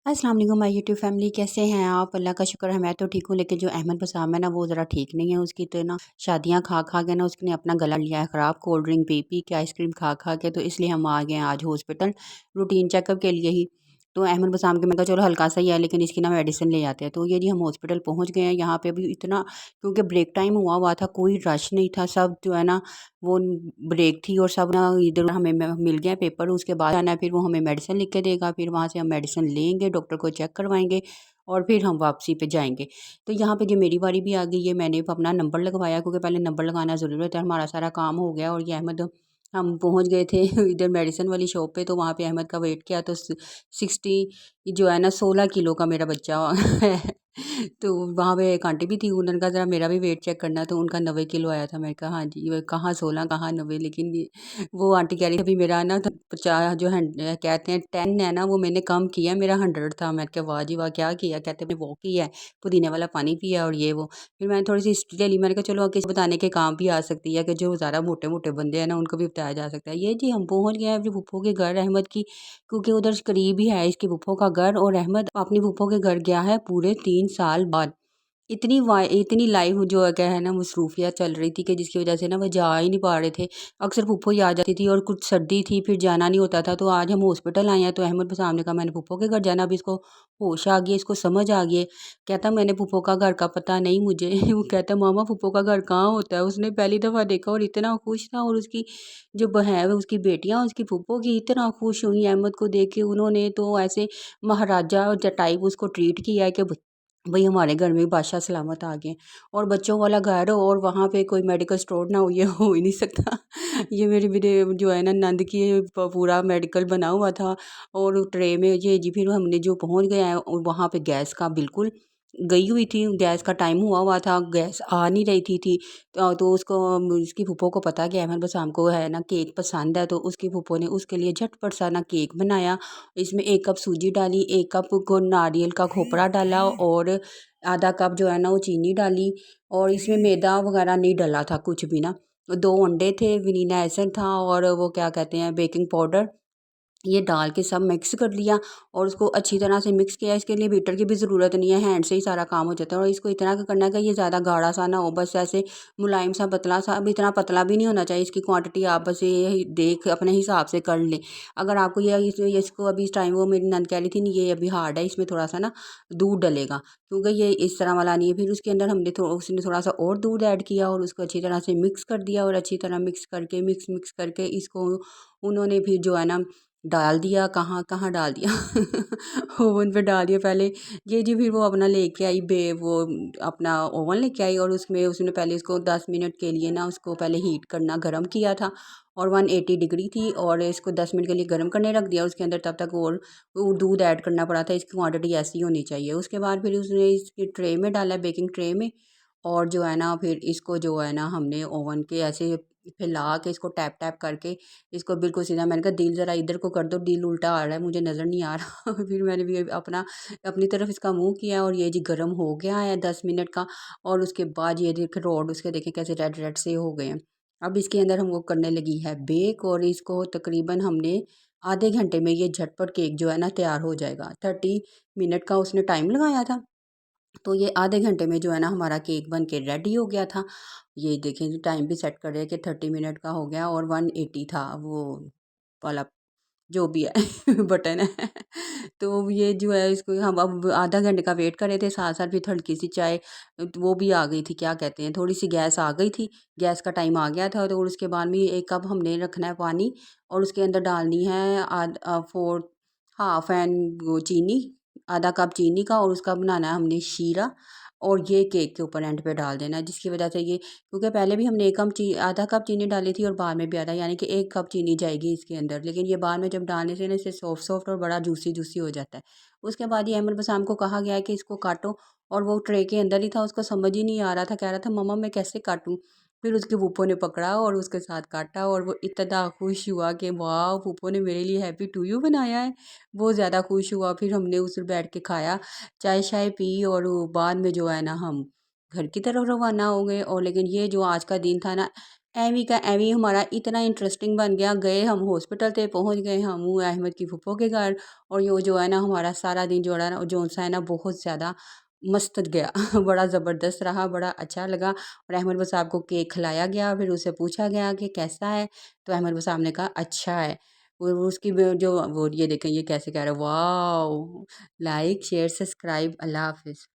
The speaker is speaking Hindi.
अस्सलाम वालेकुम माय यूट्यूब फैमिली, कैसे हैं आप? अल्लाह का शुक्र है, मैं तो ठीक हूँ। लेकिन जो अहमद बसाम है ना, वो ज़रा ठीक नहीं है। उसकी तो ना शादियाँ खा खा के ना उसने अपना गला लिया है ख़राब, कोल्ड ड्रिंक पी पी के, आइसक्रीम खा खा के। तो इसलिए हम आ गए हैं आज हॉस्पिटल रूटीन चेकअप के लिए ही। तो अहमद बसाम के मैं कहा चलो हल्का सा ही है, लेकिन इसकी ना मेडिसिन ले आते हैं। तो ये जी हम हॉस्पिटल पहुँच गए हैं। यहाँ पे अभी इतना, क्योंकि ब्रेक टाइम हुआ हुआ था, कोई रश नहीं था। सब जो है ना वो ब्रेक थी और सब ना इधर हमें मिल गया पेपर। उसके बाद आना है, फिर वो हमें मेडिसिन लिख के देगा। फिर वहाँ से हम मेडिसिन लेंगे, डॉक्टर को चेक करवाएंगे और फिर हम वापसी पे जाएंगे। तो यहाँ पे जो मेरी बारी भी आ गई है, मैंने अपना नंबर लगवाया, क्योंकि पहले नंबर लगाना ज़रूरी होता है। हमारा सारा काम हो गया और ये अहमद, हम पहुँच गए थे इधर मेडिसिन वाली शॉप पे। तो वहाँ पे अहमद का वेट किया तो 60 जो है ना 16 किलो का मेरा बच्चा है। तो वहाँ पे एक आंटी भी थी, उन्होंने कहा ज़रा मेरा भी वेट चेक करना। तो उनका 90 किलो आया था। मैंने कहा हाँ जी, वो कहाँ 16 कहाँ 90। लेकिन वो आंटी कह रही थी अभी मेरा ना तो 50 जो कहते हैं 10 है ना, वो मैंने कम किया, मेरा 100 था। मैंने कहा वाह जी वाह, क्या किया? कहते मैंने वो किया है, पुदीने वाला पानी पिया और ये वो। फिर मैंने थोड़ी सी हिस्ट्री ले ली। मैंने कहा चलो किसी बताने के काम भी आ सकती है, कि जो ज़्यादा मोटे मोटे बंदे हैं ना उनको भी बताया जा सकता है। ये जी हम पहुँच गए हैं अपनी फूफो के घर अहमद की, क्योंकि उधर करीब ही है इसकी फूफो का घर। और अहमद अपनी फूफो के घर गया है पूरे 3 साल बाद। इतनी लाइव जो है क्या है ना मसरूफियत चल रही थी, कि जिसकी वजह से ना वो जा ही नहीं पा रहे थे। अक्सर फूफो ही आ जाती थी और कुछ सर्दी थी, फिर जाना नहीं होता था। तो आज हम हॉस्पिटल आए हैं, तो अहमद बसाम ने कहा मैंने फूफो के घर जाना। अभी इसको होश आ गई, इसको समझ आ गई है। कहता मैंने फूफो का घर का पता नहीं मुझे वो कहता मामा फूफो का घर कहाँ होता है। उसने पहली दफ़ा देखा और इतना खुश था। और उसकी जो है उसकी बेटियां उसकी फूफो की इतना खुश हुई अहमद को देख के। उन्होंने तो ऐसे महाराजा टाइप उसको ट्रीट किया है कि भाई हमारे घर में बादशाह सलामत आ गए। और बच्चों वाला घर हो और वहाँ पे कोई मेडिकल स्टोर ना हो, ये हो ही नहीं सकता। ये मेरे मेरे जो है ना नंद की पूरा मेडिकल बना हुआ था। और ट्रे में ये जी, फिर हमने जो पहुँच गए हैं और वहाँ पे गैस का बिल्कुल गई हुई थी, गैस का टाइम हुआ हुआ था, गैस आ नहीं रही थी। तो उसको उसकी फूफो को पता कि अहमद बसाम को है ना केक पसंद है। तो उसकी फूफो ने उसके लिए झटपट सा ना केक बनाया। इसमें 1 कप सूजी डाली, 1 कप को नारियल का खोपरा डाला और आधा कप जो है ना वो चीनी डाली। और इसमें मैदा वगैरह नहीं डला था कुछ भी ना। 2 अंडे थे, वनीला एसेंस था और वो क्या कहते हैं बेकिंग पाउडर, ये डाल के सब मिक्स कर लिया। और उसको अच्छी तरह से मिक्स किया। इसके लिए बीटर की भी ज़रूरत नहीं है, हैंड से ही सारा काम हो जाता है। और इसको इतना करना है कि ये ज़्यादा गाढ़ा सा ना हो, बस ऐसे मुलायम सा पतला सा। अब इतना पतला भी नहीं होना चाहिए। इसकी क्वांटिटी आप बस ये देख अपने हिसाब से कर लें। अगर आपको इसको अभी इस टाइम वो मेरी नंद कह रही थी नहीं ये अभी हार्ड है, इसमें थोड़ा सा ना दूध डलेगा, क्योंकि ये इस तरह वाला नहीं है। फिर उसके अंदर उसने थोड़ा सा और दूध ऐड किया और उसको अच्छी तरह से मिक्स कर दिया। और अच्छी तरह मिक्स करके इसको उन्होंने फिर जो है ना डाल दिया। कहाँ कहाँ डाल दिया ओवन पे डाल दिया पहले। ये जी फिर वो अपना लेके आई वो अपना ओवन लेके आई। और उसमें उसने पहले इसको 10 मिनट के लिए ना उसको पहले हीट करना गर्म किया था। और 180 डिग्री थी और इसको 10 मिनट के लिए गर्म करने रख दिया। उसके अंदर तब तक और वो दूध ऐड करना पड़ा था। इसकी क्वांटिटी ऐसी होनी चाहिए। उसके बाद फिर उसने इसकी ट्रे में डाला, बेकिंग ट्रे में। और जो है ना फिर इसको जो है ना हमने ओवन के ऐसे फैला के इसको टैप टैप करके इसको बिल्कुल सीधा। मैंने कहा दिल ज़रा इधर को कर दो, दिल उल्टा आ रहा है, मुझे नज़र नहीं आ रहा फिर मैंने भी अपनी तरफ इसका मुंह किया और ये जी गर्म हो गया है 10 मिनट का। और उसके बाद ये देखे रोड उसके देखें कैसे रेड रेड से हो गए हैं। अब इसके अंदर हमको करने लगी है बेक। और इसको तकरीबन हमने आधे घंटे में ये झटपट केक जो है ना तैयार हो जाएगा। 30 मिनट का उसने टाइम लगाया था। तो ये आधे घंटे में जो है ना हमारा केक बन के रेडी हो गया था। ये देखें टाइम भी सेट कर रहे हैं कि 30 मिनट का हो गया। और 180 था वो वाला जो भी है बटन है। तो ये जो है इसको हम अब आधा घंटे का वेट कर रहे थे, साथ साथ फिर हल्की सी चाय वो भी आ गई थी, क्या कहते हैं थोड़ी सी गैस आ गई थी, गैस का टाइम आ गया था। तो और उसके बाद में 1 कप हमने रखना है पानी। और उसके अंदर डालनी है 4 हाफ एंड वो चीनी, आधा कप चीनी का। और उसका बनाना है हमने शीरा। और ये केक के ऊपर एंड पे डाल देना है, जिसकी वजह से ये, क्योंकि पहले भी हमने आधा कप चीनी डाली थी और बाद में भी आधा, यानी कि 1 कप चीनी जाएगी इसके अंदर। लेकिन ये बाद में जब डालने से ना इसे सॉफ्ट सॉफ्ट और बड़ा जूसी जूसी हो जाता है। उसके बाद ये अहमद बसाम को कहा गया है कि इसको काटो। और वो ट्रे के अंदर ही था, उसको समझ ही नहीं आ रहा था, कह रहा था मम्मा मैं कैसे काटूं। फिर उसके फूफो ने पकड़ा और उसके साथ काटा। और वो इतना खुश हुआ कि वाह फूफो ने मेरे लिए हैप्पी टू यू बनाया है। बहुत ज़्यादा खुश हुआ। फिर हमने उस पर बैठ के खाया, चाय शाय पी। और वो बाद में जो है ना हम घर की तरफ रवाना हो गए। और लेकिन ये जो आज का दिन था ना, एवी का एवी हमारा इतना इंटरेस्टिंग बन गया, गए हम हॉस्पिटल पे पहुँच गए हम अहमद की फूफो के घर और यो जो है ना हमारा सारा दिन जो है ना जो-सा है ना बहुत ज़्यादा मस्त गया बड़ा ज़बरदस्त रहा, बड़ा अच्छा लगा और अहमद बस साहब को केक खिलाया गया, फिर उससे पूछा गया कि कैसा है? तो अहमद बस साहब ने कहा अच्छा है। और उसकी जो वो ये देखें ये कैसे कह रहा है, वॉव! लाइक, शेयर, सब्सक्राइब, अल्लाह हाफ़िज़।